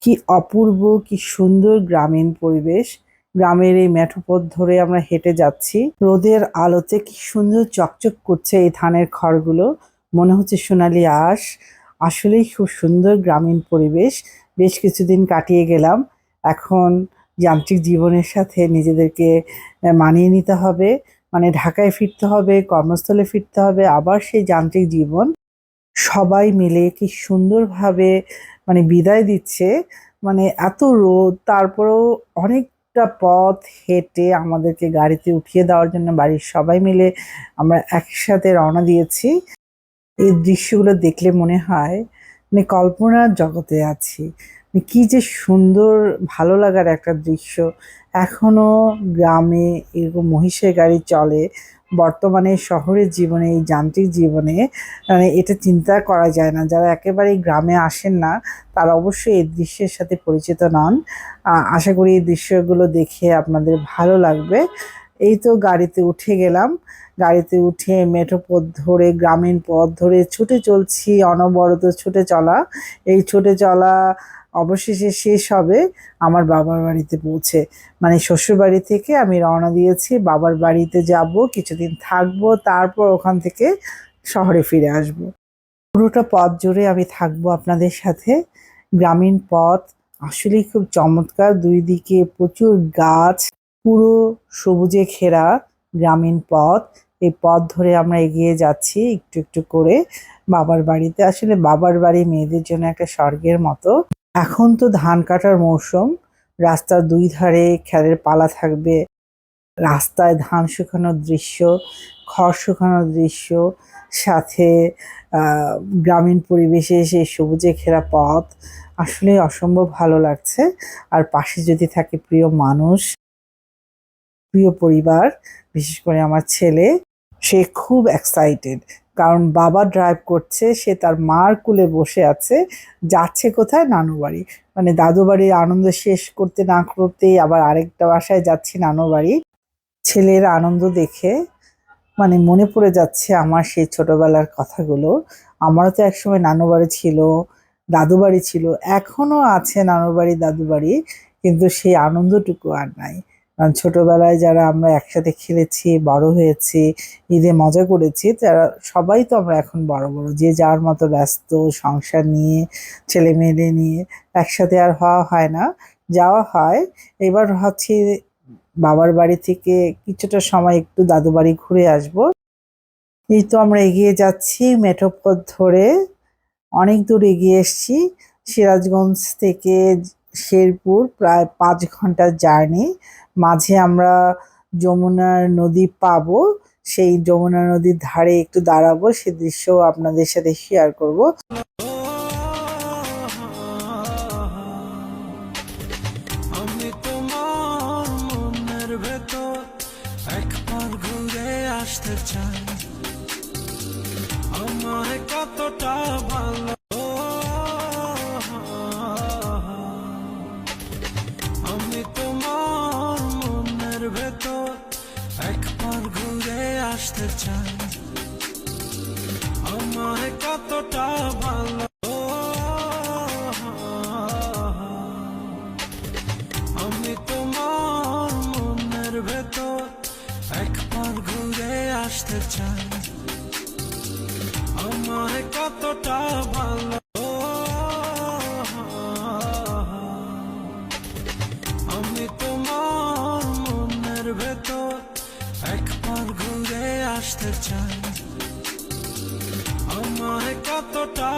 কি অপূর্ব, কি সুন্দর গ্রামীণ পরিবেশ। গ্রামের এই মেঠো পথ ধরে আমরা হেঁটে যাচ্ছি। রোদের আলোতে কি সুন্দর চকচক করছে এই ধানের খড়গুলো। মনে হচ্ছে সোনালি আঁশ। আসলেই খুব সুন্দর গ্রামীণ পরিবেশ। বেশ কিছুদিন কাটিয়ে গেলাম। এখন যান্ত্রিক জীবনের সাথে নিজেদেরকে মানিয়ে নিতে হবে। মানে ঢাকায় ফিরতে হবে, কর্মস্থলে ফিরতে হবে, আবার সেই যান্ত্রিক জীবন। সবাই মিলে কি সুন্দরভাবে মানে বিদায় দিচ্ছে। মানে এত রোদ, তারপরেও অনেকটা পথ হেঁটে আমাদেরকে গাড়িতে উঠিয়ে দেওয়ার জন্য বাড়ির সবাই মিলে আমরা একসাথে রওনা দিয়েছি। এই দৃশ্যগুলো দেখলে মনে হয় মানে কল্পনার জগতে আছি। মানে কি যে সুন্দর, ভালো লাগার একটা দৃশ্য। এখনো গ্রামে এরকম মহিষের গাড়ি চলে। বর্তমানে শহরের জীবনে, এই যান্ত্রিক জীবনে মানে এটা চিন্তা করা যায় না। যারা একেবারেই গ্রামে আসেন না, তারা অবশ্যই এই দৃশ্যের সাথে পরিচিত নন। আশা করি এই দৃশ্যগুলো দেখে আপনাদের ভালো লাগবে। এই তো গাড়িতে উঠে গেলাম। গাড়িতে উঠে মেঠো পথ ধরে, গ্রামীণ পথ ধরে ছুটে চলছি, অনবরত ছুটে চলা। এই ছুটে চলা অবশেষে শেষ হবে আমার বাবার বাড়িতে পৌঁছে। মানে শ্বশুরবাড়ি থেকে আমি রওনা দিয়েছি, বাবার বাড়িতে যাব, কিছুদিন থাকবো, তারপর ওখান থেকে শহরে ফিরে আসব। পুরোটা পথ জুড়ে আমি থাকবো আপনাদের সাথে। গ্রামীণ পথ আসলেই খুব চমৎকার। দুই দিকে প্রচুর গাছ, পুরো সবুজে ঘেরা গ্রামীণ পথ। এই পথ ধরে আমরা এগিয়ে যাচ্ছি একটু একটু করে বাবার বাড়িতে। আসলে বাবার বাড়ি মেয়েদের জন্য একটা স্বর্গের মতো। এখন তো ধান কাটার মৌসুম। রাস্তার দুই ধারে খ্যারের পালা থাকবে, রাস্তায় ধান শুকানোর দৃশ্য, খড় শুকানোর দৃশ্য, সাথে আহ, গ্রামীণ পরিবেশে সেই সবুজে ঘেরা পথ। আসলে অসম্ভব ভালো লাগছে। আর পাশে যদি থাকে প্রিয় মানুষ, প্রিয় পরিবার, বিশেষ করে আমার ছেলে, সে খুব এক্সাইটেড। কারণ বাবা ড্রাইভ করছে, সে তার মার কোলে বসে আছে। যাচ্ছে কোথায়? নানু বাড়ি। মানে দাদু বাড়ির আনন্দ শেষ করতে না করতেই আবার আরেকটা বাসায় যাচ্ছি, নানু বাড়ি। ছেলের আনন্দ দেখে মানে মনে পড়ে যাচ্ছে আমার সেই ছোটবেলার কথাগুলো। আমারও তো একসময় নানু বাড়ি ছিল, দাদু বাড়ি ছিল, এখনো আছে নানু বাড়ি, দাদু বাড়ি, কিন্তু সেই আনন্দটুকু আর নাই। কারণ ছোটবেলায় যারা আমরা একসাথে খেলেছি, বড় হয়েছি, ঈদে মজা করেছি, তারা সবাই তো আমরা এখন বড় বড়, যে যার মতো ব্যস্ত, সংসার নিয়ে, ছেলে মেয়েদের নিয়ে একসাথে আর হওয়া হয় না। যাওয়া হয়। এবার ভাবছি বাবার বাড়ি থেকে কিছুটা সময় একটু দাদু বাড়ি ঘুরে আসব। এই তো আমরা এগিয়ে যাচ্ছি মেঠো পথ ধরে। অনেক দূর এগিয়ে এসেছি। সিরাজগঞ্জ থেকে শেরপুর প্রায় 5 ঘন্টার জার্নি। মাঝে আমরা যমুনার নদী পাবো। সেই যমুনা নদীর ধারে একটু দাঁড়াবো, সে দৃশ্যও আপনাদের সাথে শেয়ার করব। আমি তোমার মনের ভেতর একবার ঘুরে আসতে চাই, আমার কতটা ভালো। আমি তোমার মনের ভেতর একবার ঘুরে আসতে চাই, আমার কতটা ভালো। আমি তোমার মনের ভেতর একবার ঘুরে আসতে চাই, আমার কতটা ভালো। আমি তোমার মনের ভেতর একবার ঘুরে আসতে চাই, আমার কতটা।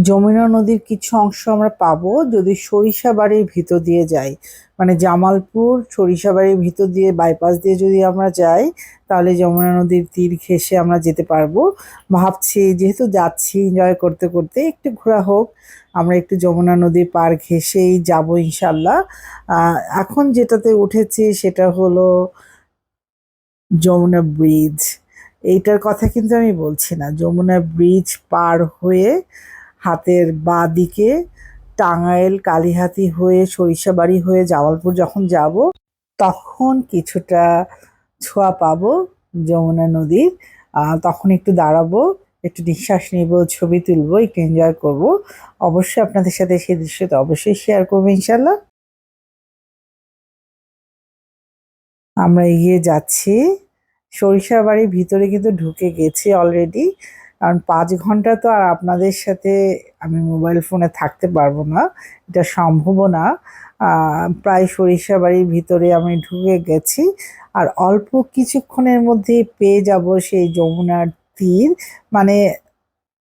যমুনা নদীর কিছু অংশ আমরা পাবো যদি সরিষাবাড়ির ভিতর দিয়ে যাই। মানে জামালপুর সরিষাবাড়ির ভিতর দিয়ে বাইপাস দিয়ে যদি আমরা যাই, তাহলে যমুনা নদীর তীর ঘেঁষে আমরা যেতে পারবো। ভাবছি যেহেতু যাচ্ছি, এনজয় করতে করতে একটু ঘোরা হোক, আমরা একটু যমুনা নদীর পার ঘেঁষেই যাব ইনশাল্লাহ। এখন যেটাতে উঠেছি সেটা হলো যমুনা ব্রিজ। এইটার কথা কিন্তু আমি বলছি না। যমুনা ব্রিজ পার হয়ে হাতের বাঁ দিকে টাঙ্গাইল কালিহাতী হয়ে সরিষাবাড়ি হয়ে জামালপুর যখন যাব, তখন কিছুটা ছোঁয়া পাবো যমুনা নদীর। তখন একটু দাঁড়াবো, একটু নিঃশ্বাস নিব, ছবি তুলবো, একটু এনজয় করব। অবশ্যই আপনাদের সাথে সেই দৃশ্যটা অবশ্যই শেয়ার করবো ইনশাল্লাহ। আমরা এগিয়ে যাচ্ছি, সরিষাবাড়ির ভিতরে কিন্তু ঢুকে গেছি অলরেডি। কারণ 5 ঘন্টা তো আর আপনাদের সাথে আমি মোবাইল ফোনে থাকতে পারবো না, এটা সম্ভবও না। প্রায় সরিষাবাড়ির ভিতরে আমি ঢুকে গেছি। আর অল্প কিছুক্ষণের মধ্যে পেয়ে যাব সেই যমুনার তীর, মানে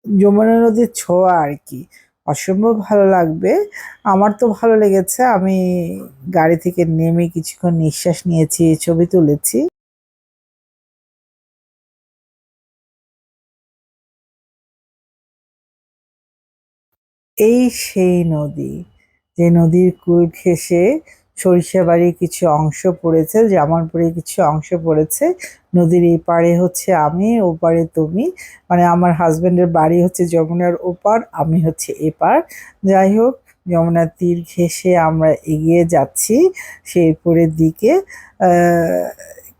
যমুনা নদীর ছোঁয়া আর কি। অসম্ভব ভালো লাগবে। আমার তো ভালো লেগেছে। আমি গাড়ি থেকে নেমে কিছুক্ষণ নিঃশ্বাস নিয়েছি, ছবি তুলেছি। এই সেই নদী, যে নদীর কূল ঘেঁষে সরিষাবাড়ির কিছু অংশ পড়েছে, জামালপুরের কিছু অংশ পড়েছে। নদীর এই পাড়ে হচ্ছে আমি, ওপারে তুমি। মানে আমার হাজবেন্ডের বাড়ি হচ্ছে যমুনার ওপার, আমি হচ্ছে এপার। যাই হোক, যমুনার তীর ঘেঁষে আমরা এগিয়ে যাচ্ছি শেরপুরের দিকে।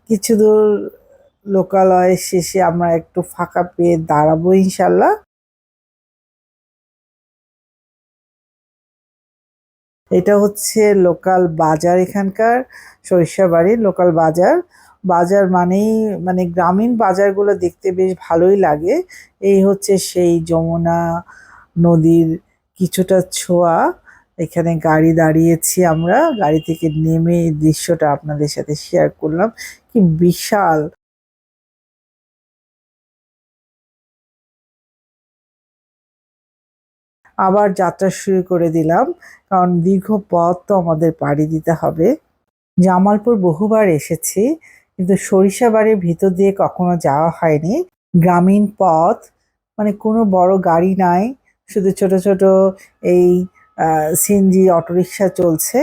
কিছু দূর লোকালয়ের শেষে আমরা একটু ফাঁকা পেয়ে দাঁড়াবো ইনশাল্লাহ। এটা হচ্ছে লোকাল বাজার, এখানকার সরিষাবাড়ির লোকাল বাজার। বাজার মানেই মানে গ্রামীণ বাজারগুলো দেখতে বেশ ভালোই লাগে। এই হচ্ছে সেই যমুনা নদীর কিছুটা ছোঁয়া। এখানে গাড়ি দাঁড়িয়েছি, আমরা গাড়ি থেকে নেমে এই দৃশ্যটা আপনাদের সাথে শেয়ার করলাম। কি বিশাল! আবার যাত্রা শুরু করে দিলাম, কারণ দীর্ঘ পথ তো আমাদের পাড়ি দিতে হবে। জামালপুর বহুবার এসেছি, কিন্তু সরিষাবাড়ির ভিতর দিয়ে কখনো যাওয়া হয়নি। গ্রামীণ পথ, মানে কোনো বড় গাড়ি নাই, শুধু ছোট ছোট এই সিএনজি অটোরিকশা চলছে।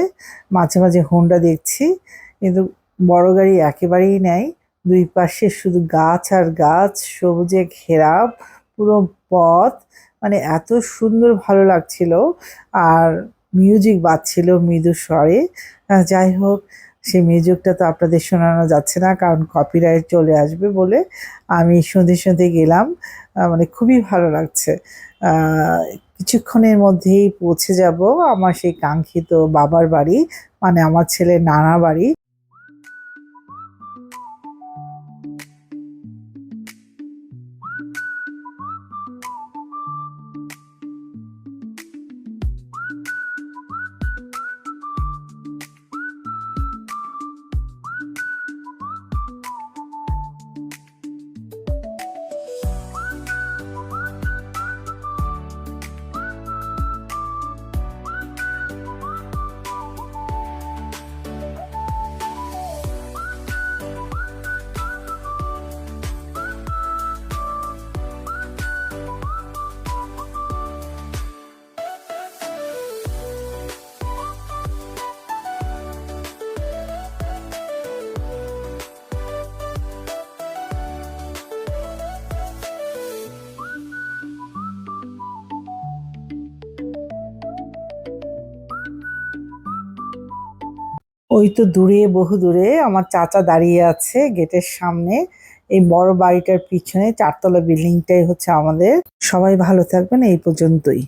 মাঝে মাঝে হোন্ডা দেখছি, কিন্তু বড় গাড়ি একেবারেই নেই। দুই পাশে শুধু গাছ আর গাছ, সবুজে ঘেরা পুরো পথ। মানে এত সুন্দর ভালো লাগছিল। আর মিউজিক বাজছিল মৃদু স্বরে। যাই হোক, সেই মিউজিকটা তো আপনাদের শোনানো যাচ্ছে না, কারণ কপিরাইট চলে আসবে বলে আমি শুনতে শুনতে গেলাম। মানে খুবই ভালো লাগছে। আহ, কিছুক্ষণের মধ্যেই পৌঁছে যাব আমার সেই কাঙ্ক্ষিত বাবার বাড়ি, মানে আমার ছেলের নানা বাড়ি। ওই তো দূরে, বহু দূরে আমার চাচা দাঁড়িয়ে আছে গেটের সামনে। এই বড় বাড়িটার পিছনে 4 তলা বিল্ডিংটাই হচ্ছে আমাদের। সবাই ভালো থাকবেন, এই পর্যন্তই।